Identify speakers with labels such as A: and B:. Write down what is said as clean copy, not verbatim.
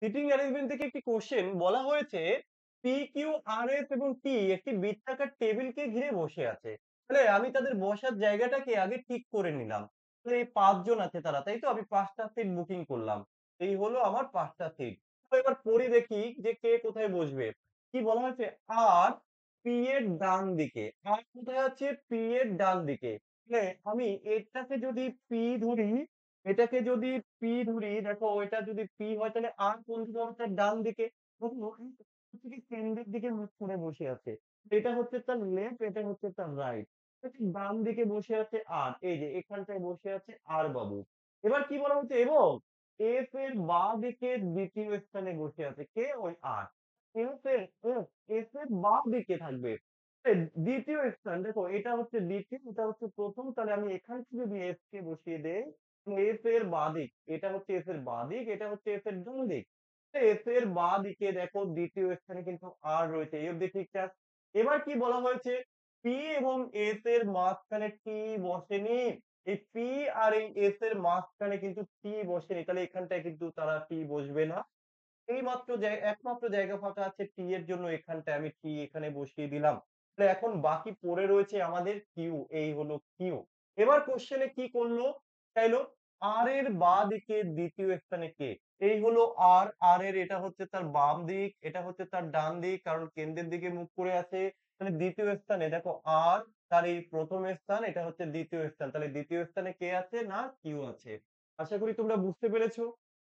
A: Sitting arrangement থেকে একটি question বলা হয়েছে পি কিউ আর এস এবং টি একটি বৃত্তাকার টেবিলকে ঘিরে বসে আছে। তাহলে আমি তাদের বসার জায়গাটাকে আগে ঠিক করে নিলাম। তাহলে এই ৫ জন আছে তারা, তাই তো? আমি ৫ টা সিট বুকিং করলাম। এই হলো আমার ৫ টা সিট। তো এবার পড়ি দেখি যে কে কোথায় বসবে। কি বলা হয়েছে? আর পি এর ডান দিকে। আর কোথায় আছে? পি এর ডান দিকে। তাহলে আমি এটাকে যদি পি ধরি, এটাকে যদি পি ধরি, দেখো এটা যদি পি হয় তাহলে আর কোন দিকে হবে? তার ডান দিকে। দেখো হচ্ছে কি কেন্দ্রের দিকে মুখ করে বসে আছে। এটা হচ্ছে তার লেফট, এটা হচ্ছে তার রাইট। ডান দিকে বসে আছে আর, এই যে এখানটায় বসে আছে আর বাবু। এবার কি বলা হচ্ছে? এবং এফ এর বাঁ দিকে দ্বিতীয় স্থানে বসে আছে কে? ওই আর। এফ এর এফ এফ এর বাঁ দিকে থাকবে। দ্বিতীয় স্থান, দেখো এটা হচ্ছে দ্বিতীয়, এটা হচ্ছে প্রথম, তাহলে আমি এখান থেকে যদি এফ কে বসিয়ে দেই, এফ এর বাঁদিক, এটা হচ্ছে এফ এর বাঁদিক, এটা হচ্ছে এফ এর ডান দিক। এফ এর বাঁ দিকে দেখো দ্বিতীয় স্থানে কিন্তু আর রয়েছে, এই অব্দি ঠিকঠাক। এবার কি বলা হয়েছে? পি এবং এস এর মাঝখানে টি বসেনি। এই পি আর এই এস এর মাঝখানে কিন্তু টি বসেনি, তাহলে এখানটায় কিন্তু তারা টি বসবে না। একমাত্র জায়গা ফাঁকা আছে টি এর জন্য, এখানটায় আমি টি এখানে বসিয়ে দিলাম। তাহলে এখন বাকি পড়ে রয়েছে আমাদের কিউ, এই হলো কিউ। এবার কোশ্চেনে কি করলো? চাইলো আর এর বাঁ দিকে দ্বিতীয় স্থানে কে? এই হলো আর, আর এর এটা হচ্ছে তার বাম দিক, এটা হচ্ছে তার ডান দিক, কারণ কেন্দ্রের দিকে মুখ করে আছে। তাহলে দ্বিতীয় স্থানে দেখো আর, তার এই প্রথম স্থান, এটা হচ্ছে দ্বিতীয় স্থান, তাহলে দ্বিতীয় স্থানে কে আছে? না কিউ আছে। আশা করি তোমরা বুঝতে পেরেছো।